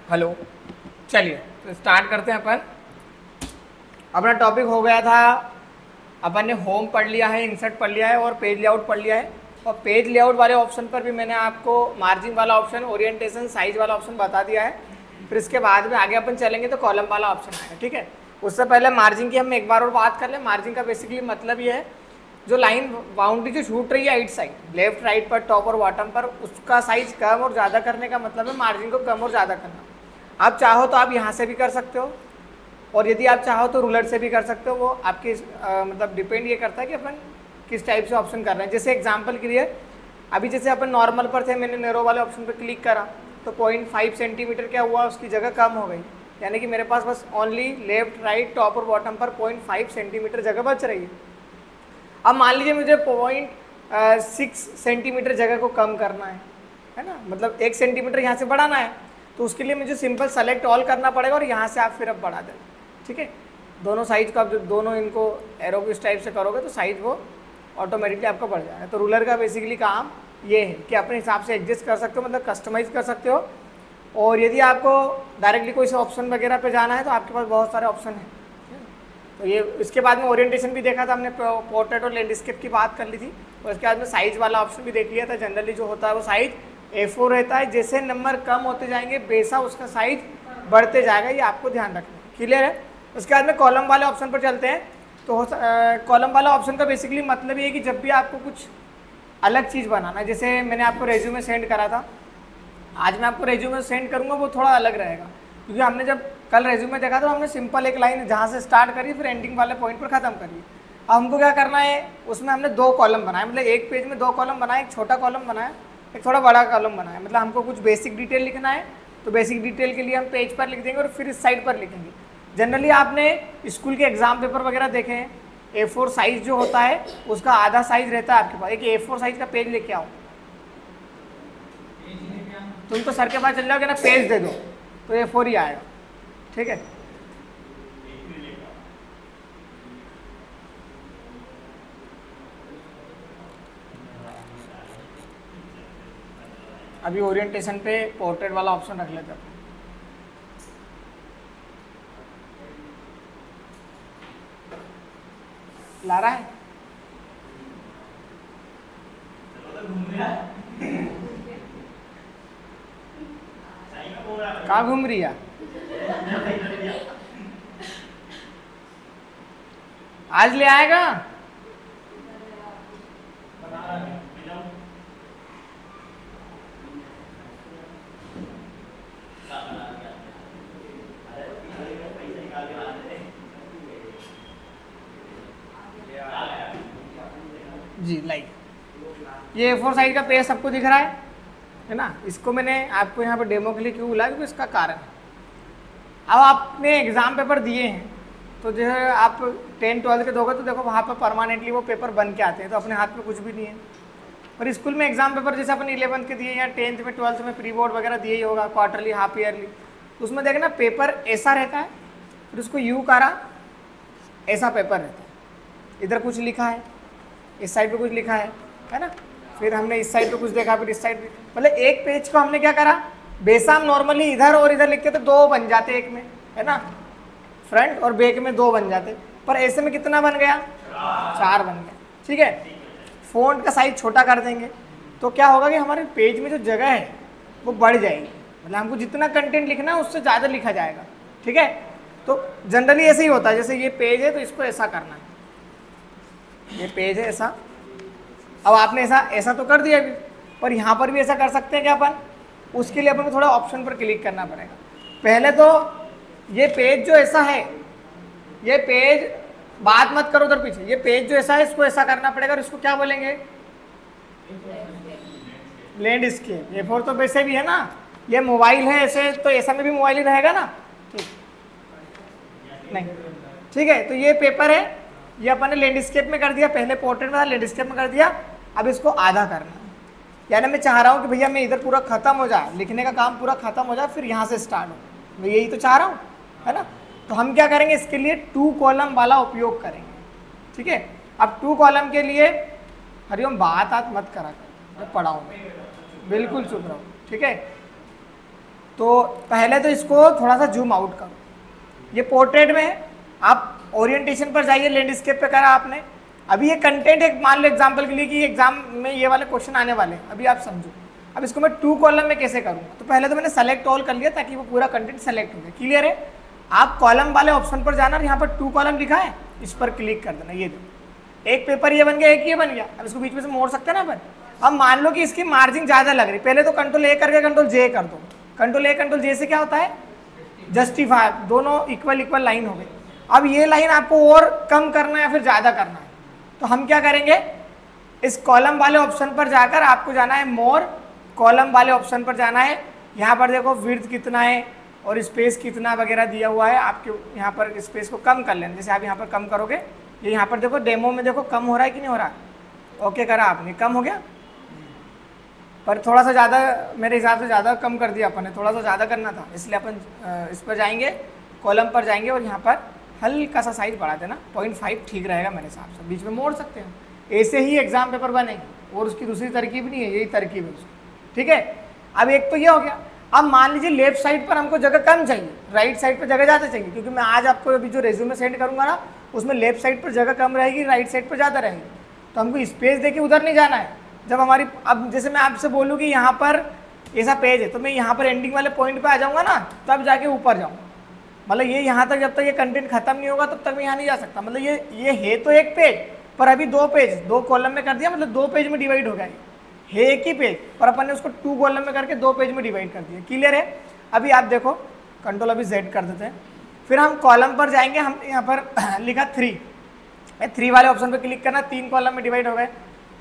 Hello, चलिए तो start करते हैं अपन। अपना टॉपिक हो गया था, अपन ने होम पढ़ लिया है, इंसर्ट पढ़ लिया है और पेज लेआउट पढ़ लिया है। और पेज लेआउट वाले ऑप्शन पर भी मैंने आपको मार्जिन वाला ऑप्शन, ओरिएंटेशन, साइज वाला ऑप्शन बता दिया है। फिर इसके बाद में आगे अपन चलेंगे तो कॉलम वाला ऑप्शन आएगा, ठीक है। उससे पहले मार्जिन की हम एक बार और बात कर लें। मार्जिन का बेसिकली मतलब ये है, जो लाइन बाउंड्री जो छूट रही है आइट साइड, लेफ्ट राइट पर, टॉप और बॉटम पर, उसका साइज कम और ज़्यादा करने का मतलब है मार्जिन को कम और ज़्यादा करना। आप चाहो तो आप यहाँ से भी कर सकते हो, और यदि आप चाहो तो रूलर से भी कर सकते हो। वो आपके मतलब डिपेंड ये करता है कि अपन किस टाइप से ऑप्शन कर रहे हैं। जैसे एग्जांपल के लिए अभी जैसे अपन नॉर्मल पर थे, मैंने नैरो वाले ऑप्शन पर क्लिक करा तो 0.5 सेंटीमीटर क्या हुआ, उसकी जगह कम हो गई। यानी कि मेरे पास बस ओनली लेफ्ट राइट टॉप और बॉटम पर 0.5 सेंटीमीटर जगह बच रही है। अब मान लीजिए मुझे 0.6 सेंटीमीटर जगह को कम करना है ना, मतलब 1 सेंटीमीटर यहाँ से बढ़ाना है, तो उसके लिए मुझे सिंपल सेलेक्ट ऑल करना पड़ेगा और यहाँ से आप फिर अब बढ़ा देना, ठीक है। दोनों साइज को आप दोनों इनको एरो को इस टाइप से करोगे तो साइज वो ऑटोमेटिकली आपका बढ़ जाएगा। तो रूलर का बेसिकली काम ये है कि अपने हिसाब से एडजस्ट कर सकते हो, मतलब कस्टमाइज़ कर सकते हो। और यदि आपको डायरेक्टली कोई से ऑप्शन वगैरह पे जाना है तो आपके पास बहुत सारे ऑप्शन हैं। तो ये इसके बाद में ओरिएंटेशन भी देखा था हमने, पोर्ट्रेट और लैंडस्केप की बात कर ली थी। और इसके बाद में साइज वाला ऑप्शन भी देख लिया था। जनरली जो होता है वो साइज A4 रहता है, जैसे नंबर कम होते जाएंगे वैसा उसका साइज बढ़ते जाएगा, ये आपको ध्यान रखना है। क्लियर है। उसके बाद में कॉलम वाले ऑप्शन पर चलते हैं। तो कॉलम वाला ऑप्शन का बेसिकली मतलब ये है कि जब भी आपको कुछ अलग चीज़ बनाना है, जैसे मैंने आपको रेज्यूमे सेंड करा था, आज मैं आपको रेज्यूमे सेंड करूँगा, वो थोड़ा अलग रहेगा। क्योंकि हमने जब कल रेज्यूमे देखा तो हमने सिंपल एक लाइन जहाँ से स्टार्ट करी फिर एंडिंग वाले पॉइंट पर ख़त्म करी। अब हमको क्या करना है, उसमें हमने 2 कॉलम बनाए, मतलब एक पेज में 2 कॉलम बनाए, एक छोटा कॉलम बनाया, एक थोड़ा बड़ा कॉलम बनाया। मतलब हमको कुछ बेसिक डिटेल लिखना है तो बेसिक डिटेल के लिए हम पेज पर लिख देंगे और फिर इस साइड पर लिखेंगे। जनरली आपने स्कूल के एग्जाम पेपर वगैरह देखे हैं, A4 साइज जो होता है उसका आधा साइज रहता है आपके पास। एक A4 साइज का पेज लेके आओ, तुम तो सर के पास चल जाओगे ना, पेज दे दो तो A4 ही आएगा, ठीक है। अभी ओरिएंटेशन पे पोर्ट्रेट वाला ऑप्शन रख लेते हैं। ला रहा है कहाँ घूम रही है, आज ले आएगा। जी लाइक ये A4 साइज का पेज सबको दिख रहा है ना। इसको मैंने आपको यहाँ पे डेमो के लिए क्यों बुलाया, क्योंकि इसका कारण है, अब आपने एग्ज़ाम पेपर दिए हैं तो जो है आप 10-12 के दोगे तो देखो वहाँ पर परमानेंटली वो पेपर बन के आते हैं, तो अपने हाथ में कुछ भी नहीं है। और स्कूल में एग्जाम पेपर जैसे अपन 11th के दिए या 10th में 12th में प्री बोर्ड वगैरह दिए ही होगा, क्वार्टरली, हाफ ईयरली, उसमें देखना पेपर ऐसा रहता है, फिर उसको यू करा, ऐसा पेपर रहता है, इधर कुछ लिखा है, इस साइड पे कुछ लिखा है ना, फिर हमने इस साइड पे कुछ देखा, फिर इस साइड पे, मतलब एक पेज को हमने क्या करा, बेसाम नॉर्मली इधर और इधर लिखते तो 2 बन जाते एक में, है ना, फ्रंट और बैक में 2 बन जाते, पर ऐसे में कितना बन गया, 4 बन गया, ठीक है। फ़ॉन्ट का साइज छोटा कर देंगे तो क्या होगा कि हमारे पेज में जो जगह है वो बढ़ जाएगी, मतलब हमको जितना कंटेंट लिखना है उससे ज़्यादा लिखा जाएगा, ठीक है। तो जनरली ऐसे ही होता है, जैसे ये पेज है तो इसको ऐसा करना है, ये पेज है ऐसा, अब आपने ऐसा तो कर दिया अभी, और यहाँ पर भी ऐसा कर सकते हैं क्या अपन, उसके लिए अपन को थोड़ा ऑप्शन पर क्लिक करना पड़ेगा। पहले तो ये पेज जो ऐसा है, ये पेज, बात मत करो उधर पीछे, ये पेज जो ऐसा है इसको ऐसा करना पड़ेगा, और इसको क्या बोलेंगे, लैंडस्केप। A4 तो वैसे भी है ना, ये मोबाइल है ऐसे, तो ऐसा में भी मोबाइल ही रहेगा ना, ठीक नहीं, ठीक है। तो ये पेपर है, ये अपन ने लैंडस्केप में कर दिया, पहले पोर्ट्रेट में था, लैंडस्केप में कर दिया, अब इसको आधा करना है। यानी मैं चाह रहा हूँ कि भैया मैं इधर पूरा खत्म हो जाए, लिखने का काम पूरा खत्म हो जाए, फिर यहाँ से स्टार्ट हो, मैं यही तो चाह रहा हूँ, है ना। तो हम क्या करेंगे, इसके लिए 2 कॉलम वाला उपयोग करेंगे, ठीक है। अब 2 कॉलम के लिए, हरिओम बात मत करा कर, मैं पढ़ाऊँ, बिल्कुल चुप रहो, ठीक है। तो पहले तो इसको थोड़ा सा जूम आउट करो, ये पोर्ट्रेट में है, आप ओरिएंटेशन पर जाइए, लैंडस्केप पे करा आपने। अभी ये कंटेंट एक मान लो एग्जाम्पल के लिए कि एग्जाम में ये वाले क्वेश्चन आने वाले हैं, अभी आप समझो। अब इसको मैं 2 कॉलम में कैसे करूँगा, तो पहले तो मैंने सेलेक्ट ऑल कर लिया ताकि वो पूरा कंटेंट सेलेक्ट हो जाए। क्लियर है? आप कॉलम वाले ऑप्शन पर जाना और यहाँ पर 2 कॉलम लिखा है, इस पर क्लिक कर देना। ये देखो एक पेपर ये बन गया, एक ये बन गया। अब इसको बीच में से मोड़ सकते हैं ना अपन। अब मान लो कि इसकी मार्जिन ज़्यादा लग रही, पहले तो कंट्रोल ए करके कंट्रोल जे कर दो। कंट्रोल ए कंट्रोल जे से क्या होता है, जस्टिफाई, दोनों इक्वल इक्वल लाइन हो गई। अब ये लाइन आपको और कम करना है या फिर ज़्यादा करना है, तो हम क्या करेंगे, इस कॉलम वाले ऑप्शन पर जाकर आपको जाना है मोर, कॉलम वाले ऑप्शन पर जाना है। यहाँ पर देखो विड्थ कितना है और स्पेस कितना वगैरह दिया हुआ है, आपके यहाँ पर स्पेस को कम कर लेना। जैसे आप यहाँ पर कम करोगे, ये यहाँ पर देखो डेमो में देखो कम हो रहा है कि नहीं हो रहा। ओके करा आपने, कम हो गया, पर थोड़ा सा ज़्यादा मेरे हिसाब से ज़्यादा कम कर दिया अपन ने, थोड़ा सा ज़्यादा करना था, इसलिए अपन इस पर जाएंगे, कॉलम पर जाएंगे और यहाँ पर हल्का सा साइज बढ़ा देना। 0.5 ठीक रहेगा मेरे हिसाब से, बीच में मोड़ सकते हैं। ऐसे ही एग्जाम पेपर बनेगी और उसकी दूसरी तरकीब नहीं है, यही तरकीब है उसकी। ठीक है, अब एक तो ये हो गया। अब मान लीजिए लेफ्ट साइड पर हमको जगह कम चाहिए, राइट साइड पर जगह ज़्यादा चाहिए, क्योंकि मैं आज आपको अभी जो रेज्यूमे सेंड करूँगा ना, उसमें लेफ्ट साइड पर जगह कम रहेगी, राइट साइड पर ज़्यादा रहेगी। तो हमको स्पेस देके उधर नहीं जाना है। जब हमारी, अब जैसे मैं आपसे बोलूँ कि यहाँ पर ऐसा पेज है, तो मैं यहाँ पर एंडिंग वाले पॉइंट पे आ जाऊँगा ना, तब जाके ऊपर जाऊँगा। मतलब ये यहाँ तक, जब तक ये कंटेंट खत्म नहीं होगा तब तक मैं यहाँ नहीं जा सकता। मतलब ये है तो एक पेज, पर अभी 2 पेज 2 कॉलम में कर दिया, मतलब 2 पेज में डिवाइड हो गया। है एक ही पेज, पर अपन ने उसको 2 कॉलम में करके 2 पेज में डिवाइड कर दिया। क्लियर है? अभी आप देखो, कंट्रोल अभी Z कर देते हैं, फिर हम कॉलम पर जाएंगे। हम यहाँ पर लिखा 3 वाले ऑप्शन पर क्लिक करना, 3 कॉलम में डिवाइड हो गए।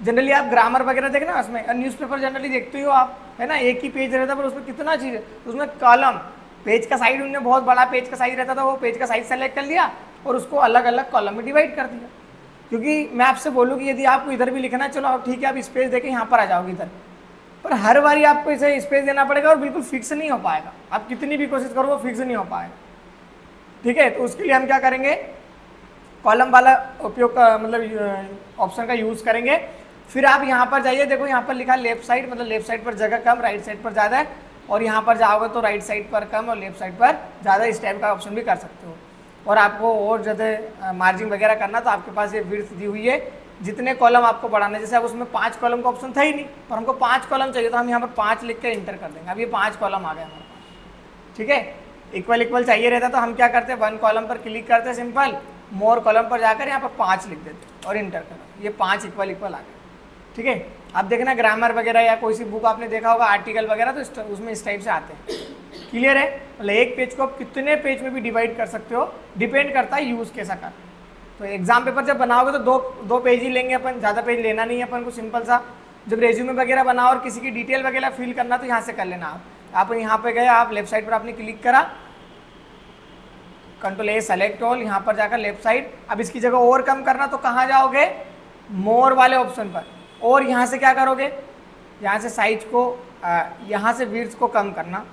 जनरली आप ग्रामर वगैरह देखना उसमें, न्यूज़पेपर जनरली देखते हो आप, है ना, एक ही पेज रहता है पर उसमें कितना चीज़ है, उसमें कॉलम, पेज का साइज उनने बहुत बड़ा पेज का साइज रहता था, वो पेज का साइज सेलेक्ट कर लिया और उसको अलग अलग कॉलम में डिवाइड कर दिया। क्योंकि मैं आपसे बोलूँ कि यदि आपको इधर भी लिखना, चलो आप ठीक है, आप स्पेस देके यहाँ पर आ जाओगे इधर, पर हर बारी आपको इसे स्पेस देना पड़ेगा और बिल्कुल फिक्स नहीं हो पाएगा। आप कितनी भी कोशिश करो वो फिक्स नहीं हो पाएगा। ठीक है, तो उसके लिए हम क्या करेंगे, कॉलम वाला उपयोग का मतलब ऑप्शन का यूज़ करेंगे। फिर आप यहाँ पर जाइए, देखो यहाँ पर लिखा लेफ्ट साइड, मतलब लेफ्ट साइड पर जगह कम, राइट साइड पर ज़्यादा है, और यहाँ पर जाओगे तो राइट साइड पर कम और लेफ्ट साइड पर ज़्यादा, इस टाइप का ऑप्शन भी कर सकते हो। और आपको और ज़्यादा मार्जिन वगैरह करना तो आपके पास ये विड्थ दी हुई है, जितने कॉलम आपको बढ़ाना। जैसे अब उसमें 5 कॉलम का ऑप्शन था ही नहीं, पर हमको 5 कॉलम चाहिए, तो हम यहाँ पर 5 लिख कर इंटर कर देंगे। अब ये 5 कॉलम आ गए हमारे पास। ठीक है, इक्वल इक्वल चाहिए रहता तो हम क्या करते हैं, 1 कॉलम पर क्लिक करते, सिंपल मोर कॉलम पर जाकर यहाँ पर 5 लिख देते और इंटर करो, ये 5 इक्वल इक्वल आ गए। ठीक है, अब देखना ग्रामर वगैरह या कोई सी बुक आपने देखा होगा, आर्टिकल वगैरह, तो उसमें इस टाइप से आते हैं। क्लियर है? मतलब एक पेज को आप कितने पेज में भी डिवाइड कर सकते हो, डिपेंड करता है यूज़ कैसा कर। तो एग्जाम पेपर जब बनाओगे तो दो पेज ही लेंगे अपन, ज़्यादा पेज लेना नहीं है अपन को, सिंपल सा। जब रेज्यूमे वगैरह बनाओ और किसी की डिटेल वगैरह फिल करना तो यहाँ से कर लेना। आप यहाँ पे गए, आप लेफ्ट साइड पर आपने क्लिक करा, कंट्रोल ए सेलेक्ट ऑल, यहाँ पर जाकर लेफ्ट साइड। अब इसकी जगह और कम करना तो कहाँ जाओगे, मोर वाले ऑप्शन पर, और यहाँ से क्या करोगे, यहाँ से साइज को, यहाँ से विड्थ को कम करना,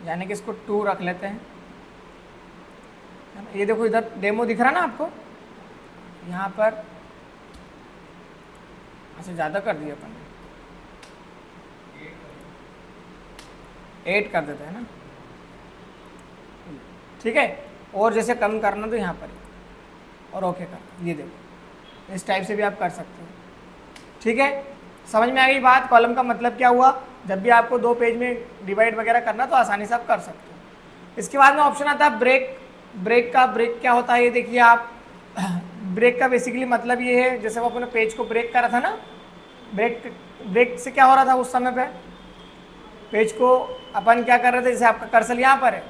यानी कि इसको 2 रख लेते हैं। ये देखो इधर डेमो दिख रहा ना आपको, यहाँ पर ऐसे ज़्यादा कर दिया अपन ने, 8 कर देते हैं ना। ठीक है, और जैसे कम करना तो यहाँ पर, और ओके कर, ये देखो इस टाइप से भी आप कर सकते हो। ठीक है, समझ में आ गई बात, कॉलम का मतलब क्या हुआ। जब भी आपको 2 पेज में डिवाइड वगैरह करना तो आसानी से आप कर सकते हो। इसके बाद में ऑप्शन आता है ब्रेक। ब्रेक क्या होता है, ये देखिए आप। ब्रेक का बेसिकली मतलब ये है, जैसे वो अपने पेज को ब्रेक करा था ना, ब्रेक से क्या हो रहा था उस समय पे, पेज को अपन क्या कर रहे थे, जैसे आपका कर्सर यहाँ पर है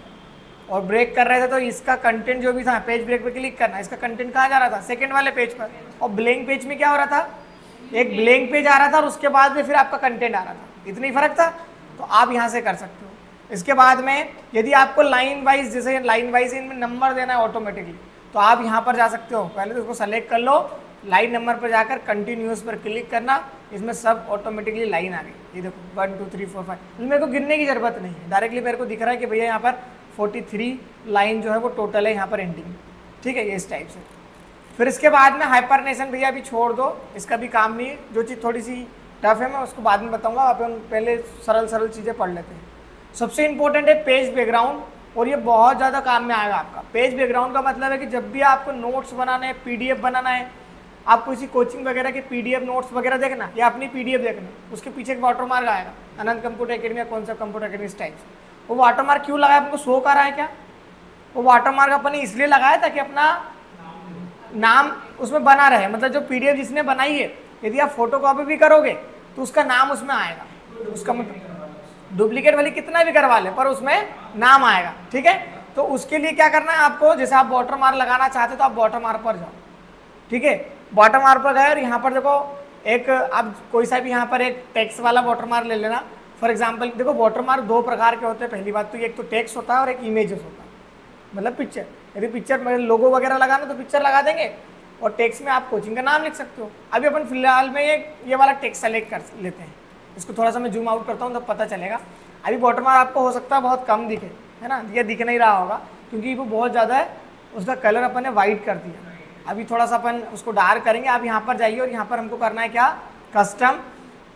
और ब्रेक कर रहे थे, तो इसका कंटेंट जो भी था, पेज ब्रेक पे क्लिक करना, इसका कंटेंट कहाँ जा रहा था, सेकंड वाले पेज पर। और ब्लैंक पेज में क्या हो रहा था, एक ब्लैंक पेज आ रहा था और उसके बाद में फिर आपका कंटेंट आ रहा था, इतना ही फर्क था। तो आप यहाँ से कर सकते हो। इसके बाद में यदि आपको लाइन वाइज, जैसे लाइन वाइज इनमें नंबर देना है ऑटोमेटिकली, तो आप यहाँ पर जा सकते हो। पहले तो उसको सेलेक्ट कर लो, लाइन नंबर पर जाकर कंटिन्यूस पर क्लिक करना, इसमें सब ऑटोमेटिकली लाइन आ गई। ये देखो 1 2 3 4 5, मेरे को गिनने की जरूरत नहीं है, डायरेक्टली मेरे को दिख रहा है कि भैया यहाँ पर 43 लाइन जो है वो टोटल है यहाँ पर एंडिंग। ठीक है, ये इस टाइप से। फिर इसके बाद में हाइपरनेशन भैया अभी छोड़ दो, इसका भी काम नहीं है। जो चीज़ थोड़ी सी टफ है मैं उसको बाद में बताऊँगा, अपन पहले सरल चीज़ें पढ़ लेते हैं। सबसे इंपॉर्टेंट है पेज बैकग्राउंड, और ये बहुत ज़्यादा काम में आएगा आपका। पेज बैकग्राउंड का मतलब है कि जब भी आपको नोट्स बनाना है, पीडीएफ बनाना है, आपको किसी कोचिंग वगैरह के पीडीएफ नोट्स वगैरह देखना या अपनी पीडीएफ देखना, उसके पीछे एक वाटरमार्क आएगा, अनंत कंप्यूटर एकेडमी या कौन सा कंप्यूटर एकेडमी टाइप। वो वाटरमार्क क्यों लगाया, आपको शो कर रहा है क्या? वो वाटरमार्क अपन ने इसलिए लगाया ताकि अपना नाम उसमें बना रहे, मतलब जो पीडीएफ जिसने बनाई है यदि आप फोटो कॉपी भी करोगे तो उसका नाम उसमें आएगा। उसका मतलब डुप्लीकेट वाली कितना भी करवा ले पर उसमें नाम आएगा, ठीक है। तो उसके लिए क्या करना है आपको, जैसे आप वाटरमार्क लगाना चाहते हो तो आप वाटरमार्क पर जाओ, ठीक है। वाटरमार्क पर गए और यहाँ पर देखो एक आप कोई सा भी यहाँ पर एक टेक्स्ट वाला वाटरमार्क ले लेना। फॉर एग्जाम्पल देखो वाटरमार्क दो प्रकार के होते हैं, पहली बात तो एक तो टेक्स्ट होता है और एक इमेजेस होता है, मतलब पिक्चर। यदि पिक्चर में लोगो वगैरह लगाना तो पिक्चर लगा देंगे, और टेक्स्ट में आप कोचिंग का नाम लिख सकते हो। अभी अपन फिलहाल में ये वाला टेक्स्ट सेलेक्ट कर लेते हैं, इसको थोड़ा सा मैं जूम आउट करता हूँ तब पता चलेगा। अभी वाटरमार्क आपको हो सकता है बहुत कम दिखे, है ना, ये दिख नहीं रहा होगा क्योंकि वो बहुत ज़्यादा है, उसका कलर अपन ने वाइट कर दिया। अभी थोड़ा सा अपन उसको डार्क करेंगे। आप यहाँ पर जाइए और यहाँ पर हमको करना है क्या, कस्टम।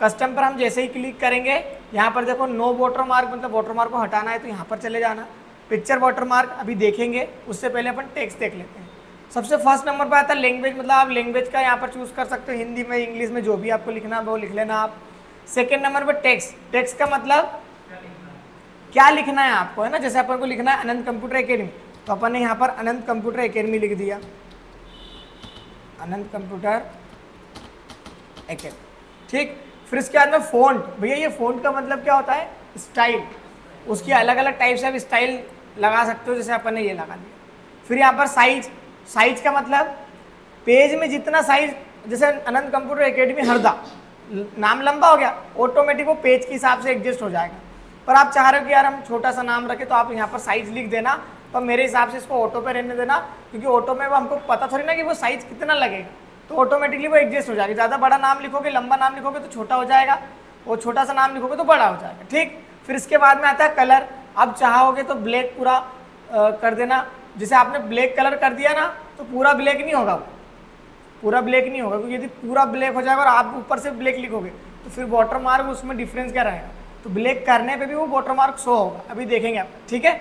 कस्टम पर हम जैसे ही क्लिक करेंगे यहाँ पर देखो नो वाटरमार्क, मतलब वाटरमार्क को हटाना है तो यहाँ पर चले जाना। पिक्चर वाटरमार्क अभी देखेंगे, उससे पहले अपन टेक्स्ट देख लेते हैं। सबसे फर्स्ट नंबर पर आता है लैंग्वेज, मतलब आप लैंग्वेज का यहाँ पर चूज़ कर सकते हो, हिंदी में, इंग्लिश में, जो भी आपको लिखना है वो लिख लेना आप। सेकेंड नंबर पर टेक्स्ट, टेक्स्ट का मतलब क्या लिखना है आपको, है ना। जैसे अपन को लिखना है अनंत कंप्यूटर एकेडमी, तो अपन ने यहाँ पर अनंत कंप्यूटर एकेडमी लिख दिया, अनंत कंप्यूटर एकेडमी, ठीक। फिर इसके बाद में फ़ॉन्ट, भैया ये फ़ॉन्ट का मतलब क्या होता है, स्टाइल। उसकी अलग अलग टाइप से आप स्टाइल लगा सकते हो, जैसे अपन ने ये लगा दिया। फिर यहाँ पर साइज, साइज का मतलब पेज में जितना साइज, जैसे अनंत कंप्यूटर एकेडमी हरदा नाम लंबा हो गया, ऑटोमेटिक वो पेज के हिसाब से एडजस्ट हो जाएगा। पर आप चाह रहे हो कि यार हम छोटा सा नाम रखें, तो आप यहाँ पर साइज लिख देना, पर मेरे हिसाब से इसको ऑटो पे रहने देना, क्योंकि ऑटो में वो हमको पता थोड़ी ना कि वो साइज कितना लगेगा, तो ऑटोमेटिकली वो एडजस्ट हो जाएगा। ज़्यादा बड़ा नाम लिखोगे, लंबा नाम लिखोगे तो छोटा हो जाएगा, और छोटा सा नाम लिखोगे तो बड़ा हो जाएगा, ठीक। फिर इसके बाद में आता है कलर। अब चाहोगे तो ब्लैक पूरा कर देना। जैसे आपने ब्लैक कलर कर दिया ना तो पूरा ब्लैक नहीं होगा, पूरा ब्लैक नहीं होगा, क्योंकि यदि पूरा ब्लैक हो जाएगा और आप ऊपर से ब्लैक लिखोगे तो फिर वाटरमार्क उसमें डिफरेंस क्या रहेगा, तो ब्लैक करने पे भी वो वाटरमार्क शो होगा। अभी देखेंगे आप, ठीक है।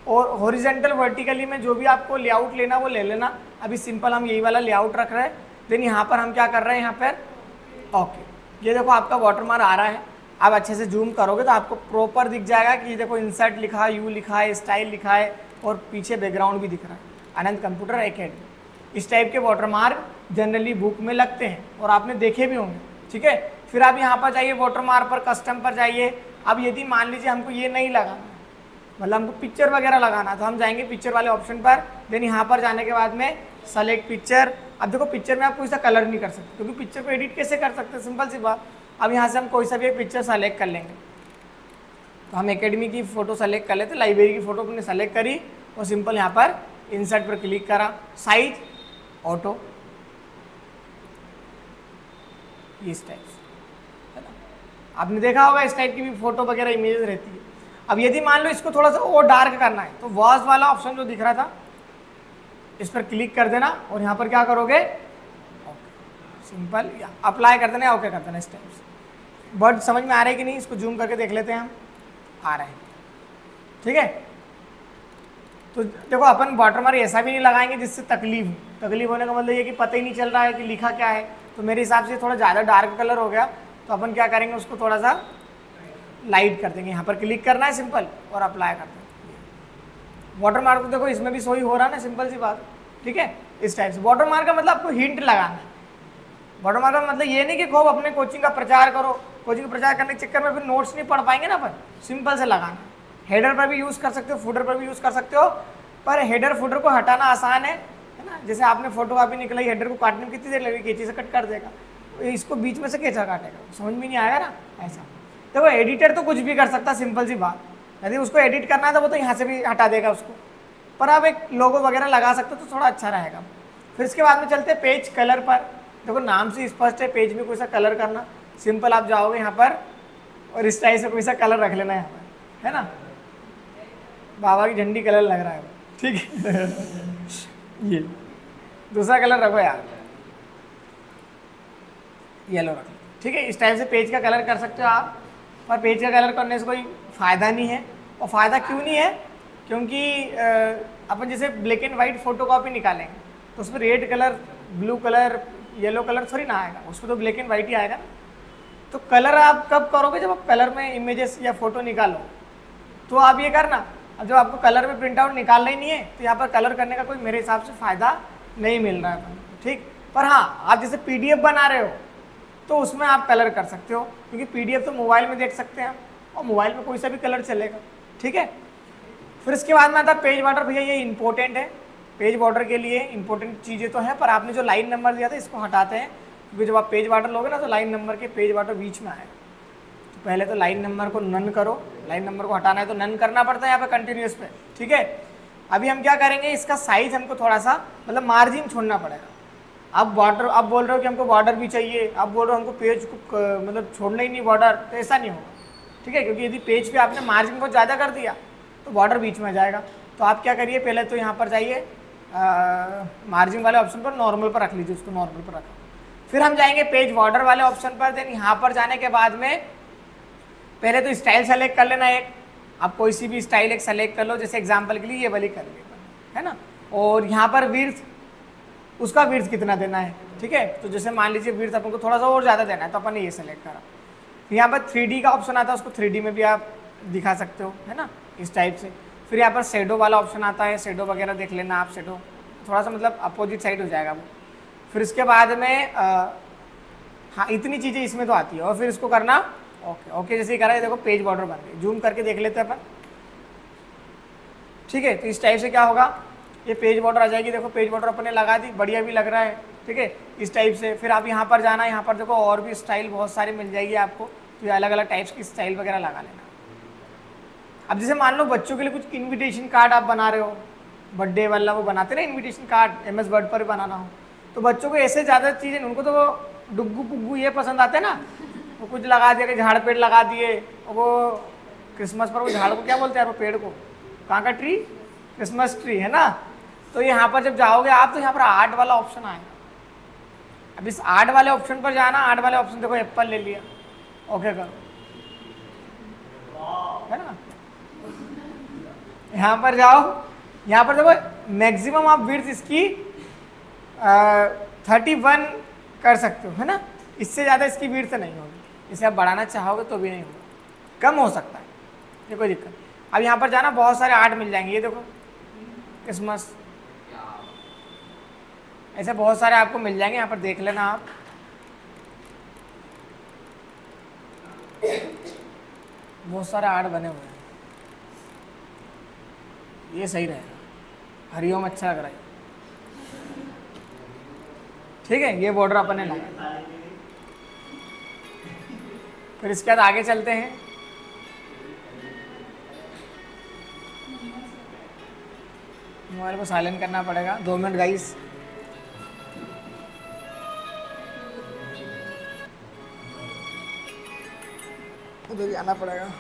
और हॉरिजॉन्टल वर्टिकली में जो भी आपको लेआउट लेना वो ले लेना। अभी सिंपल हम यही वाला लेआउट रख रहे हैं। देन यहाँ पर हम क्या कर रहे हैं, यहाँ पर ओके, ये देखो आपका वाटरमार्क आ रहा है। आप अच्छे से जूम करोगे तो आपको प्रॉपर दिख जाएगा कि देखो इंसर्ट लिखा है, यू लिखा है, स्टाइल लिखा है, और पीछे बैकग्राउंड भी दिख रहा है, अनंत कंप्यूटर एकेडमी। इस टाइप के वाटरमार्क जनरली बुक में लगते हैं और आपने देखे भी होंगे, ठीक है। फिर आप यहाँ पर जाइए वाटरमार्क पर, कस्टम पर जाइए। अब यदि मान लीजिए हमको ये नहीं लगाना, मतलब हमको पिक्चर वगैरह लगाना, तो हम जाएंगे पिक्चर वाले ऑप्शन पर। देन यहाँ पर जाने के बाद में सेलेक्ट पिक्चर। अब देखो पिक्चर में आप कोई सा कलर नहीं कर सकते, क्योंकि पिक्चर को एडिट कैसे कर सकते हैं, सिंपल सी बात। अब यहाँ से हम कोई सा भी एक पिक्चर सेलेक्ट कर लेंगे, तो हम एकेडमी की फ़ोटो सेलेक्ट कर लेते, लाइब्रेरी की फ़ोटो अपने सेलेक्ट करी और सिंपल यहाँ पर इंसर्ट पर क्लिक करा, साइज ऑटो, इस टाइप से, है ना। आपने देखा होगा इस टाइप की भी फोटो वगैरह इमेजेस रहती है। अब यदि मान लो इसको थोड़ा सा और डार्क करना है, तो वॉश वाला ऑप्शन जो दिख रहा था इस पर क्लिक कर देना, और यहाँ पर क्या करोगे, ओके, सिंपल अप्लाई कर देना, ओके कर देना इस टाइप से। वर्ड समझ में आ रहा है कि नहीं, इसको जूम करके देख लेते हैं हम, आ रहा है, ठीक है। तो देखो अपन वाटरमार्क ऐसा भी नहीं लगाएंगे जिससे तकलीफ होने का मतलब ये कि पता ही नहीं चल रहा है कि लिखा क्या है। तो मेरे हिसाब से थोड़ा ज़्यादा डार्क कलर हो गया, तो अपन क्या करेंगे, उसको थोड़ा सा लाइट कर देंगे। यहाँ पर क्लिक करना है सिंपल और अप्लाई कर देंगे। वाटरमार्क तो देखो इसमें भी सही हो रहा है ना, सिंपल सी बात, ठीक है। इस टाइप से वाटरमार्क का मतलब आपको हिंट लगाना है। वाटरमार्क का मतलब ये नहीं कि खूब अपने कोचिंग का प्रचार करो, कोचिंग का प्रचार करने के चक्कर में फिर नोट्स नहीं पढ़ पाएंगे ना अपन, सिंपल से लगाना। हेडर पर भी यूज़ कर सकते हो, फुटर पर भी यूज़ कर सकते हो, पर हेडर फुटर को हटाना आसान है ना। जैसे आपने फोटो कॉपी निकलाई, हेडर को काटने में कितनी देर लगेगी, कैंची से कट कर देगा, इसको बीच में से कैसा काटेगा, समझ में नहीं आएगा ना। ऐसा देखो एडिटर तो कुछ भी कर सकता, सिंपल सी बात। यदि उसको एडिट करना है तो वो तो यहाँ से भी हटा देगा उसको, पर आप एक लोगो वगैरह लगा सकते हो तो थोड़ा अच्छा रहेगा। फिर इसके बाद में चलते हैं पेज कलर पर। देखो नाम से स्पष्ट है, पेज में कोई सा कलर करना, सिंपल आप जाओगे यहाँ पर और इस टाइप से कोई सा कलर रख लेना यहाँ पर, है ना। बाबा की झंडी कलर लग रहा है, ठीक है। ये दूसरा कलर रखो यार, येलो रख लो, ठीक है। इस टाइप से पेज का कलर कर सकते हो आप, पर पेज का कलर करने से कोई फ़ायदा नहीं है, और फ़ायदा क्यों नहीं है, क्योंकि अपन जैसे ब्लैक एंड वाइट फोटोकॉपी निकालेंगे तो उसमें red colour, blue colour, yellow colour थोड़ी ना आएगा, उसमें तो ब्लैक एंड वाइट ही आएगा ना। तो कलर आप कब करोगे, जब आप कलर में इमेजेस या फोटो निकालो। तो आप ये करना, अब जब आपको कलर में प्रिंट आउट निकालना ही नहीं है तो यहाँ पर कलर करने का कोई मेरे हिसाब से फ़ायदा नहीं मिल रहा है, ठीक। पर हाँ, आप जैसे PDF बना रहे हो तो उसमें आप कलर कर सकते हो, क्योंकि PDF तो मोबाइल में देख सकते हैं आप, और मोबाइल में कोई सा भी कलर चलेगा, ठीक है। फिर इसके बाद में आता है पेज बॉर्डर। भैया ये इंपॉर्टेंट है, पेज बॉर्डर के लिए इंपॉर्टेंट चीज़ें तो हैं, पर आपने जो लाइन नंबर दिया था इसको हटाते हैं, क्योंकि जब आप पेज बॉर्डर लोगे ना तो लाइन नंबर के पेज बॉर्डर बीच में आएगा। तो पहले तो लाइन नंबर को नन करो, लाइन नंबर को हटाना है तो नन करना पड़ता है यहाँ पे कंटिन्यूस पे, ठीक है। अभी हम क्या करेंगे, इसका साइज हमको थोड़ा सा मतलब मार्जिन छोड़ना पड़ेगा। आप बॉर्डर, आप बोल रहे हो कि हमको बॉर्डर भी चाहिए, आप बोल रहे हो हमको पेज को मतलब छोड़ना ही नहीं बॉर्डर, तो ऐसा नहीं होगा, ठीक है। क्योंकि यदि पेज पे आपने मार्जिन को ज़्यादा कर दिया तो बॉर्डर बीच में जाएगा। तो आप क्या करिए, पहले तो यहाँ पर जाइए मार्जिन वाले ऑप्शन पर, नॉर्मल पर रख लीजिए, उसको नॉर्मल पर रखा। फिर हम जाएंगे पेज बॉर्डर वाले ऑप्शन पर। देन यहाँ पर जाने के बाद में पहले तो स्टाइल सेलेक्ट कर लेना एक, आप कोई सी भी स्टाइल एक सेलेक्ट कर लो, जैसे एग्जांपल के लिए ये वाली कर ली, है ना। और यहाँ पर विड्थ, उसका विड्थ कितना देना है, ठीक है। तो जैसे मान लीजिए विड्थ अपन को थोड़ा सा और ज़्यादा देना है तो अपन ने ये सेलेक्ट करा। फिर यहाँ पर 3D का ऑप्शन आता है, उसको 3D में भी आप दिखा सकते हो, है ना, इस टाइप से। फिर यहाँ पर शेडो वाला ऑप्शन आता है, शेडो वगैरह देख लेना आप, शेडो थोड़ा सा मतलब अपोजिट साइड हो जाएगा वो। फिर इसके बाद में हाँ इतनी चीज़ें इसमें तो आती है। और फिर इसको करना ओके, ओके जैसे ही करा, देखो पेज बॉर्डर बन गई। जूम करके देख लेते हैं अपन, ठीक है। तो इस टाइप से क्या होगा, ये पेज बॉर्डर आ जाएगी। देखो पेज बॉर्डर अपने लगा दी, बढ़िया भी लग रहा है, ठीक है, इस टाइप से। फिर आप यहाँ पर जाना, यहाँ पर देखो और भी स्टाइल बहुत सारी मिल जाएगी आपको, तो ये अलग अलग टाइप्स की स्टाइल वगैरह लगा लेना। अब जैसे मान लो बच्चों के लिए कुछ इन्विटेशन कार्ड आप बना रहे हो, बर्थडे वाला वो बनाते ना इन्विटेशन कार्ड, MS वर्ड पर बनाना हो, तो बच्चों को ऐसे ज़्यादा चीज़ें, उनको तो वो डुग्गू पुग्गू ये पसंद आते हैं ना, वो कुछ लगा दिया कि झाड़ पेड़ लगा दिए, और वो क्रिसमस पर वो झाड़ को क्या बोलते हैं, वो पेड़ को, कहाँ का ट्री, क्रिसमस ट्री, है ना। तो यहाँ पर जब जाओगे आप तो यहाँ पर आर्ट वाला ऑप्शन आएगा। अब इस आर्ट वाले ऑप्शन पर जाना, आर्ट वाले ऑप्शन देखो एप्पल ले लिया, ओके करो, है ना। यहाँ पर जाओ, यहाँ पर देखो मैक्सिमम आप विड्थ इसकी 31 कर सकते हो, है ना। इससे ज़्यादा इसकी विड्थ नहीं होगी, इसे आप बढ़ाना चाहोगे तो भी नहीं होगा, कम हो सकता है, ये कोई दिक्कत। अब यहाँ पर जाना, बहुत सारे आर्ट मिल जाएंगे, ये देखो क्रिसमस, ऐसे बहुत सारे आपको मिल जाएंगे, यहाँ पर देख लेना आप। बहुत सारे आर्ट बने हुए हैं, ये सही रहेगा। हरिओम अच्छा लग रहा है, ठीक है। ये बॉर्डर अपन ने लगाया। फिर इसके बाद आगे चलते हैं। मोबाइल को साइलेंट करना पड़ेगा, 2 मिनट गाइस। उधर ही आना पड़ेगा।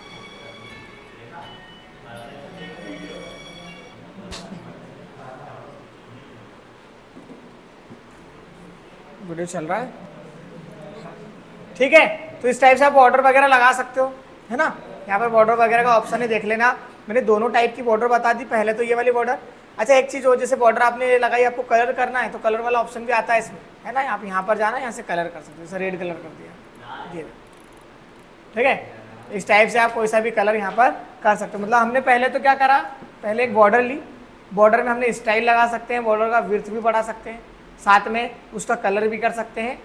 वीडियो चल रहा है, ठीक है। तो इस टाइप से आप बॉर्डर वगैरह लगा सकते हो, है ना। यहाँ पर बॉर्डर वगैरह का ऑप्शन है, देख लेना। मैंने दोनों टाइप की बॉर्डर बता दी, पहले तो ये वाली बॉर्डर। अच्छा एक चीज़ हो, जैसे बॉर्डर आपने लगाई, आपको कलर करना है तो कलर वाला ऑप्शन भी आता है इसमें, है ना। आप यहाँ पर जाना, यहाँ से कलर कर सकते हो, जैसे रेड कलर कर दिया, ये ठीक है। इस टाइप से आप कोई सा भी कलर यहाँ पर कर सकते हो। मतलब हमने पहले तो क्या करा, पहले एक बॉर्डर ली, बॉर्डर में हमने स्टाइल लगा सकते हैं, बॉर्डर का विड्थ भी बढ़ा सकते हैं, साथ में उसका कलर भी कर सकते हैं।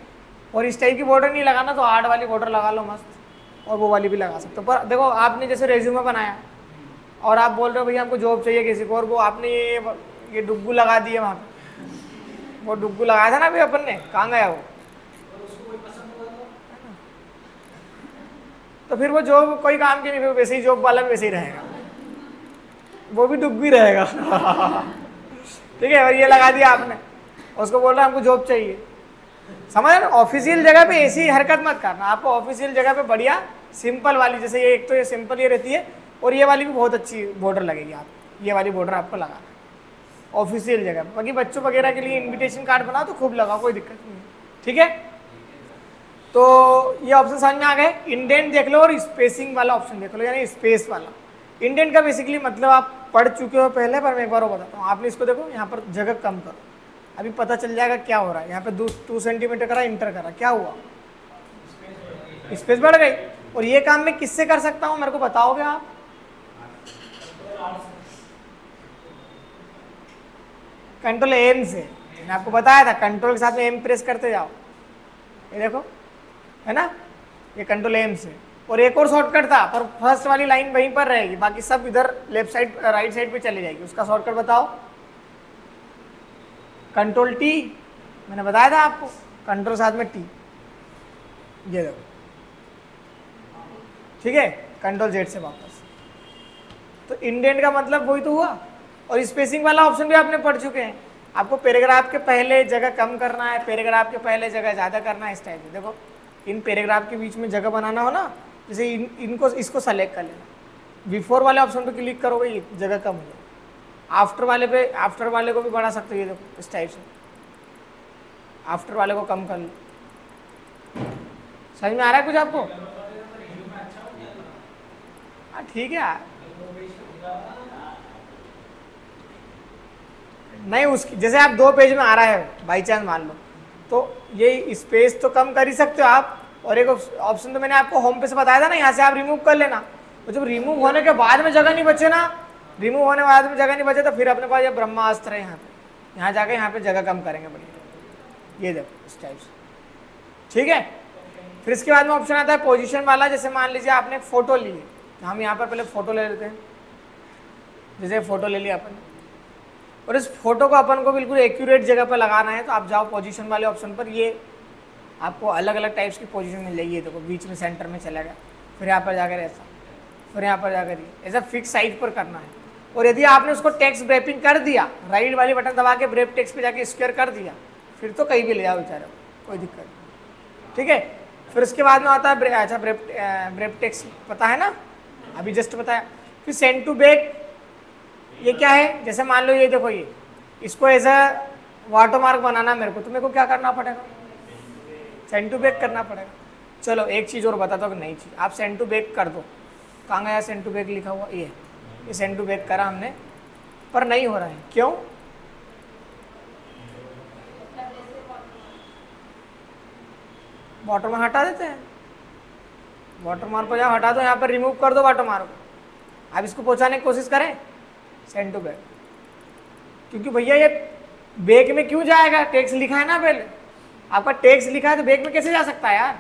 और इस टाइप की बॉर्डर नहीं लगाना तो आर्ट वाली बॉर्डर लगा लो मस्त, और वो वाली भी लगा सकते हो। पर देखो आपने जैसे रेज्यूमे बनाया और आप बोल रहे हो भैया हमको जॉब चाहिए किसी को, और वो आपने ये डुग्गू लगा दिए वहाँ पे, वो डुग्गू लगाया था ना अभी अपन ने, कहाँ गया वो, तो फिर वो जॉब कोई काम की नहीं, फिर वैसे ही जॉब वाला भी वैसे ही रहेगा, वो भी डुग्गू ही रहेगा। ठीक है। और ये लगा दिया आपने, उसको बोल रहा है हमको जॉब चाहिए, समझ रहे। ऑफिशियल जगह पे ऐसी हरकत मत करना, आपको ऑफिशियल जगह पे बढ़िया सिंपल वाली, जैसे ये एक तो ये सिंपल ये रहती है, और ये वाली भी बहुत अच्छी बॉर्डर लगेगी। आप ये वाली बॉर्डर आपको लगाना ऑफिशियल जगह पे। बाकी बच्चों वगैरह के लिए इन्विटेशन कार्ड बनाओ तो खूब लगाओ, कोई दिक्कत नहीं है, ठीक है। तो ये ऑप्शन समझ में आ गए। इंडेंट देख लो और स्पेसिंग वाला ऑप्शन देख लो, यानी स्पेस वाला, इंडेंट का बेसिकली मतलब आप पढ़ चुके हो पहले, पर मैं एक बार वो बताता हूँ। आपने इसको देखो यहाँ पर जगह कम करो, अभी पता चल जाएगा क्या हो रहा है। यहाँ पे 2 सेंटीमीटर करा, इंटर करा, क्या हुआ, स्पेस बढ़ गई। और ये काम मैं किससे कर सकता हूँ मेरे को बताओगे आप? कंट्रोल एम से। मैंने आपको बताया था कंट्रोल के साथ में एम प्रेस करते जाओ, ये देखो है ना, ये कंट्रोल एम से। और एक और शॉर्टकट था, पर फर्स्ट वाली लाइन वहीं पर रहेगी, बाकी सब इधर लेफ्ट साइड राइट साइड पे चली जाएगी। उसका शॉर्टकट बताओ? कंट्रोल टी, मैंने बताया था आपको, कंट्रोल साथ में टी, ये देखो, ठीक है, कंट्रोल जेड से वापस। तो इंडेंट का मतलब वही तो हुआ। और स्पेसिंग वाला ऑप्शन भी आपने पढ़ चुके हैं। आपको पैराग्राफ के पहले जगह कम करना है, पैराग्राफ के पहले जगह ज़्यादा करना है, इस टाइप से। देखो इन पैराग्राफ के बीच में जगह बनाना हो ना, जैसे इनको इसको सेलेक्ट कर लेना, बिफोर वाले ऑप्शन पे क्लिक करोगे ये जगह कम हो जाएगी। आफ्टर वाले को भी बढ़ा सकते हो, ये देखो इस टाइप से, आफ्टर वाले को कम कर लो। समझ में आ रहा है कुछ आपको? हाँ ठीक है यार, नहीं उसकी जैसे आप 2 पेज में आ रहा है बाई चांस मान लो, तो ये स्पेस तो कम कर ही सकते हो आप। और एक ऑप्शन तो मैंने आपको होम पे से बताया था ना, यहाँ से आप रिमूव कर लेना। तो जब रिमूव होने के बाद में जगह नहीं बचे ना, रिमूव होने के बाद में जगह नहीं बचे, तो फिर अपने पास ये ब्रह्मास्त्र है, यहाँ जाके यहाँ पे जगह कम करेंगे बढ़िया, ये देखो इस टाइप से, ठीक है। फिर इसके बाद में ऑप्शन आता है पोजीशन वाला। जैसे मान लीजिए आपने एक फोटो ली है, तो हम यहाँ पर पहले फोटो ले लेते हैं। जैसे फोटो ले लिया अपन, और इस फोटो को अपन को बिल्कुल एक्यूरेट जगह पर लगाना है, तो आप जाओ पोजीशन वाले ऑप्शन पर, ये आपको अलग अलग टाइप्स की पोजीशन मिल जाएगी। देखो बीच में सेंटर में चला गया, फिर यहाँ पर जाकर ऐसा, फिर यहाँ पर जाकर ये ऐसा फिक्स साइज पर करना है। और यदि आपने उसको टेक्स्ट रैपिंग कर दिया, राइट वाली बटन दबा के ब्रेप टेक्स्ट पे जाके स्क्वायर कर दिया, फिर तो कहीं भी ले जाओ बेचारे, कोई दिक्कत नहीं, ठीक है। फिर उसके बाद में आता है अच्छा ब्रेप टेक्स्ट, पता है ना, अभी जस्ट बताया। फिर सेंड टू बैक, ये क्या है? जैसे मान लो ये देखो, ये इसको एज अ वाटरमार्क बनाना मेरे को, तो मेरे को क्या करना पड़ेगा? सेंड टू बैक करना पड़ेगा। चलो एक चीज़ और बताता हूँ कि नई चीज़, आप सेंड टू बैक कर दो। कहाँ गया सेंड टू बैक लिखा हुआ? ये सेंड टू बैक करा हमने, पर नहीं हो रहा है, क्यों? वाटरमार्क हटा देते हैं, वाटरमार्क को जाओ हटा दो, यहाँ पर रिमूव कर दो वाटरमार्क को। आप इसको पहुँचाने की कोशिश करें सेंड टू बैक, क्योंकि भैया ये बैक में क्यों जाएगा? टेक्स्ट लिखा है ना, पहले आपका टेक्स्ट लिखा है, तो बैक में कैसे जा सकता है यार?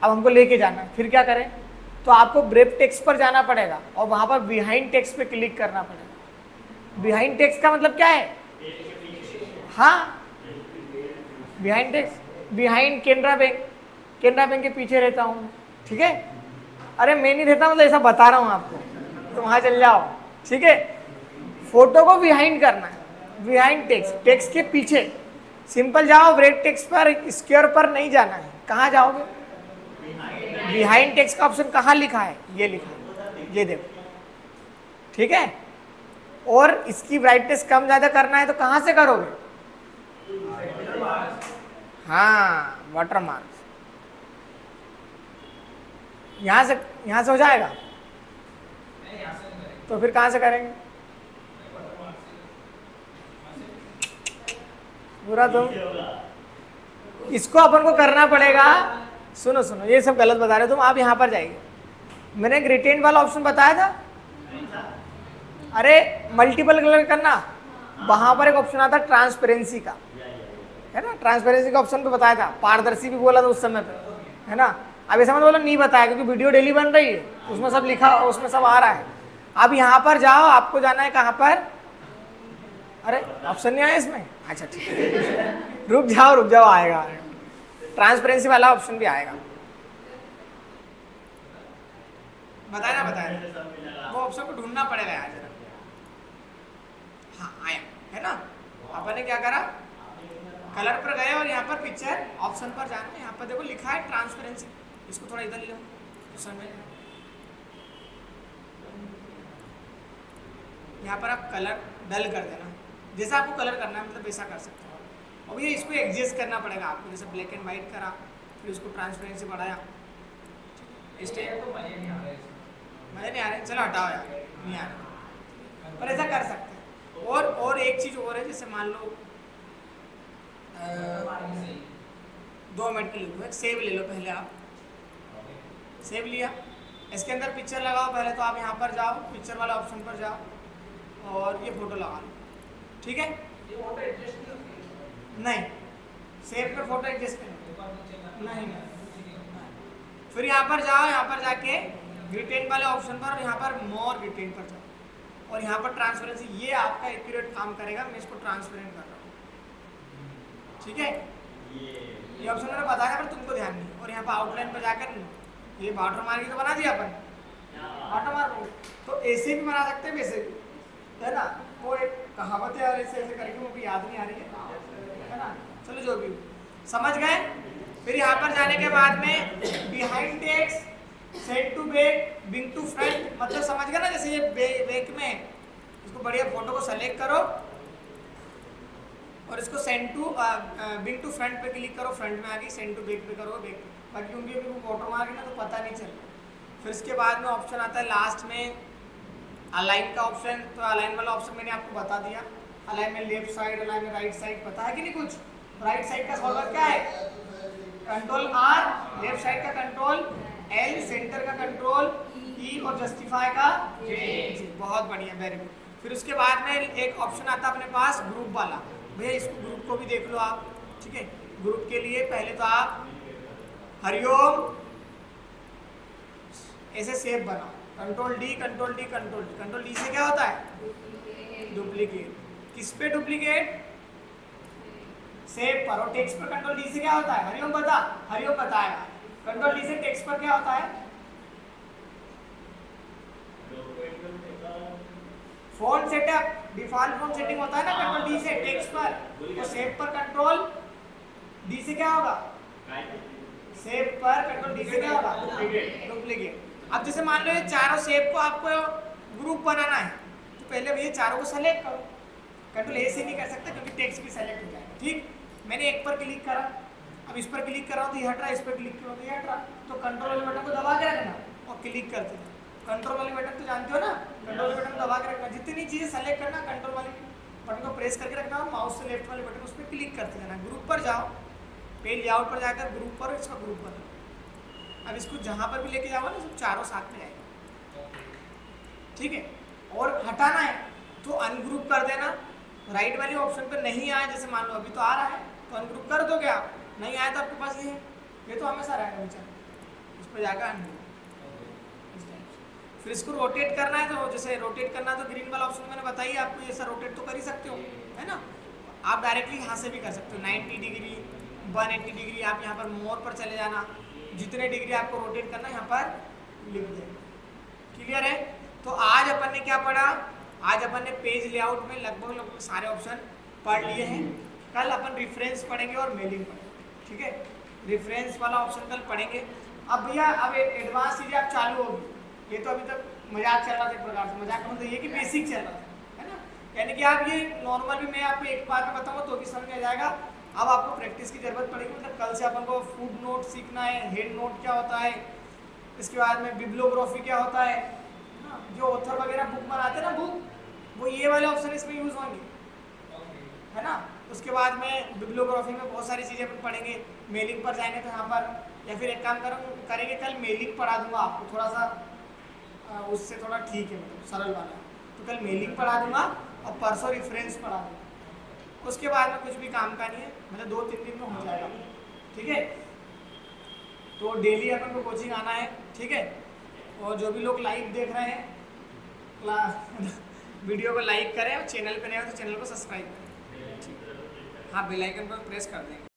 अब हमको लेके जाना है, फिर क्या करें? तो आपको ब्रेप टेक्स्ट पर जाना पड़ेगा और वहाँ पर बिहाइंड टेक्स्ट पे क्लिक करना पड़ेगा। बिहाइंड टेक्स्ट का मतलब क्या है? हाँ, behind text, behind Canara bank, Canara bank के पीछे रहता हूँ, ठीक है। अरे मैं नहीं रहता, मतलब ऐसा बता रहा हूँ आपको, तो वहाँ चल जाओ, ठीक है। फोटो को बिहाइंड करना है, बिहाइंड टेक्स्ट, टेक्स्ट के पीछे सिंपल जाओ। ब्रेप टेक्स्ट पर स्क्वायर पर नहीं जाना है, कहाँ जाओगे? बिहाइंड टेक्स्ट का ऑप्शन कहाँ लिखा है? ये लिखा है, ये देखो, ठीक है। और इसकी ब्राइटनेस कम ज़्यादा करना है तो कहाँ से करोगे? हाँ, वाटरमार्क, यहाँ से हो जाएगा, तो फिर कहाँ से करेंगे? पूरा तुम इसको अपन को करना पड़ेगा। सुनो सुनो, ये सब गलत बता रहे हो तुम। आप यहाँ पर जाइए, मैंने ग्रेडिएंट वाला ऑप्शन बताया था, अरे मल्टीपल कलर करना, वहाँ पर एक ऑप्शन आता है ट्रांसपेरेंसी का, है ना। ट्रांसपेरेंसी का ऑप्शन पे बताया था, पारदर्शी भी बोला था उस समय पे, है ना। अब ऐसा मत बोलो नहीं बताया, क्योंकि वीडियो डेली बन रही है, उसमें सब लिखा, उसमें सब आ रहा है। अब यहाँ पर जाओ, आपको जाना है कहाँ पर? अरे ऑप्शन नहीं आया इसमें, अच्छा ठीक है, रुक जाओ आएगा, ट्रांसपेरेंसी वाला ऑप्शन भी आएगा। बताया, वो ऑप्शन को ढूंढना पड़ेगा यार जरा। हाँ आया, है ना। अपन ने क्या करा, कलर पर गए और यहाँ पर पिक्चर ऑप्शन पर जाना है, यहाँ पर देखो लिखा है ट्रांसपेरेंसी, इसको थोड़ा इधर ले लो तो समझ में। यहाँ पर आप कलर डल कर देना, जैसा आपको कलर करना है मतलब वैसा कर सकते हो। अब ये इसको एडजस्ट करना पड़ेगा आपको, जैसे ब्लैक एंड वाइट करा, फिर उसको ट्रांसपेरेंसी बढ़ाया, इस टाइप। मज़े नहीं आ रहे, चलो हटाओ यार, नहीं आ रहा, पर ऐसा कर सकते हैं। और एक चीज़ और है, जैसे मान लो 2 मिनट के लिए सेव ले लो, पहले आप सेव लिया, इसके अंदर पिक्चर लगाओ। पहले तो आप यहाँ पर जाओ, पिक्चर वाला ऑप्शन पर जाओ और ये फोटो लगा लो, ठीक है। नहीं, सेव पर फोटो एडजस्ट नहीं, फिर यहाँ पर जाओ, यहाँ पर जाके रिटेन वाले ऑप्शन पर और यहाँ पर मोर रिटेन पर जाओ और यहाँ पर ट्रांसपेरेंसी, ये आपका एक्यूरेट काम करेगा। मैं इसको ट्रांसपेरेंट कर रहा हूँ, ठीक है। ये ऑप्शन मैंने बताया पर तुमको ध्यान नहीं। और यहाँ पर आउटलाइन पर जाकर ये वाटर मार्क तो बना दिया अपन, वाटर मार्क तो ऐसे भी बना सकते हैं, वैसे भी, है ना। वो एक कहावत है यार, ऐसे ऐसे करके मुझे याद नहीं आ रही है ना। चलो जो भी समझ गए। फिर यहाँ पर जाने के बाद में behind text, send to back, bring to front, मतलब समझ गए ना। जैसे ये बैक में इसको बढ़िया फोटो को सेलेक्ट करो और इसको send to bring to front पे क्लिक करो, फ्रंट में आ गई। सेंड टू बैक पे करो, बैक, बाकी क्योंकि अभी वो वाटर मार्क है ना तो पता नहीं चल। फिर इसके बाद में ऑप्शन आता है लास्ट में अलाइन का ऑप्शन। तो अलाइन वाला ऑप्शन मैंने आपको बता दिया, अलाइन में लेफ्ट साइड, अलाइन में राइट साइड, पता है कि नहीं कुछ। राइट साइड का सॉल्वर क्या है, कंट्रोल आर, लेफ्ट साइड का कंट्रोल एल, सेंटर का कंट्रोल ई और जस्टिफाई का जे। बहुत बढ़िया, वेरी गुड। फिर उसके बाद में एक ऑप्शन आता है अपने पास ग्रुप वाला। भैया इस ग्रुप को भी देख लो आप, ठीक है। ग्रुप के लिए पहले तो आप हरिओम ऐसे सेव बनाओ, control D, control D, control D. Control D से क्या होता है, डुप्लीकेट। किस पे डुप्लीकेट, सेव पर। और टेक्स्ट पर कंट्रोल डी से क्या होता है, हरिओम बता, हरिओम बताएगा। कंट्रोल डी से टेक्स्ट पर क्या होता है, phone setup, default phone setting होता है ना कंट्रोल डी से टेक्स्ट पर। तो सेव पर कंट्रोल डी से क्या होगा, सेव पर कंट्रोल डी से क्या होगा, डुप्लीकेट। अब जैसे मान लो ये चारों सेव को आपको ग्रुप बनाना है, तो पहले भैया चारों को सेलेक्ट करो। कंट्रोल ए से नहीं कर सकते क्योंकि टेक्स्ट भी सेलेक्ट हो जाएगा, ठीक। मैंने एक पर क्लिक करा, अब इस पर क्लिक कर रहा हूँ तो ये हट रहा है, इस पर क्लिक करो तो ये हट रहा। तो कंट्रोल वाले बटन को दबा के रखना और क्लिक करते हैं। कंट्रोल वाले बटन तो जानते हो ना, कंट्रोल वाले बटन दबा के रखना, जितनी चीज़ें सेलेक्ट करना कंट्रोल वाले बटन को प्रेस करके रखना और माउस से लेफ्ट वाले बटन उस पर क्लिक करते जाना। ग्रुप पर जाओ, पेज लेआउट पर जाकर ग्रुप पर इसका ग्रुप बनाओ। अब इसको जहाँ पर भी लेके जाओ ना सब चारों साथ में आएगा, ठीक है। और हटाना है तो अनग्रुप कर देना। राइट वाले ऑप्शन पर नहीं आया, जैसे मान लो अभी तो आ रहा है तो अनग्रुप कर दो, क्या नहीं आया तो आपके पास ये है, ये तो हमेशा रहेगा बेचारा, इस पर जाकर अनग्रुप। फिर इसको रोटेट करना है, तो जैसे रोटेट करना है तो ग्रीन वाला ऑप्शन मैंने बताइए आपको, ऐसा रोटेट तो कर ही सकते हो, है ना। आप डायरेक्टली यहाँ से भी कर सकते हो, 90 डिग्री, 180 डिग्री। आप यहाँ पर मोर पर चले जाना, जितने डिग्री आपको रोटेट करना है यहाँ पर लिख दें। क्लियर है। तो आज अपन ने क्या पढ़ा, आज अपन ने पेज लेआउट में लगभग सारे ऑप्शन पढ़ लिए हैं। कल अपन रेफरेंस पढ़ेंगे और मेलिंग पढ़ेंगे, ठीक है। रेफरेंस वाला ऑप्शन कल पढ़ेंगे। अब भैया अब एडवांस चीज़ें आप चालू होगी, ये तो अभी तक मजाक चल रहा था एक प्रकार से, मजाक का मतलब ये कि बेसिक चल रहा था, है ना। यानी कि आप ये नॉर्मल भी मैं आपको एक बार में बताऊंगा तो भी समझ में आ जाएगा। अब आपको प्रैक्टिस की जरूरत पड़ेगी, मतलब कल से अपन को फुट नोट सीखना है, हेड नोट क्या होता है, इसके बाद में बिब्लियोग्राफी क्या होता है ना। जो ऑथर वगैरह बुक बनाते हैं ना बुक, वो ये वाले ऑप्शन इसमें यूज होंगे, है ना। उसके बाद में बिब्लियोग्राफी में बहुत सारी चीज़ें अपन पढ़ेंगे। मेलिंग पर जाएंगे तो यहाँ पर, या फिर एक काम करेंगे कल मेलिंग पढ़ा दूंगा आपको, थोड़ा सा उससे थोड़ा ठीक है, मतलब सरल वाला। तो कल मेलिंग पढ़ा दूंगा और परसों रेफरेंस पढ़ा दूंगा। उसके बाद में कुछ भी काम का नहीं है, मतलब 2-3 दिन में हो जाएगा, ठीक है। तो डेली अपन को कोचिंग आना है, ठीक है। और जो भी लोग लाइव देख रहे हैं क्लास वीडियो को लाइक करें और चैनल पे नए हो तो चैनल को सब्सक्राइब करें, हाँ बेल आइकन पर प्रेस कर देंगे।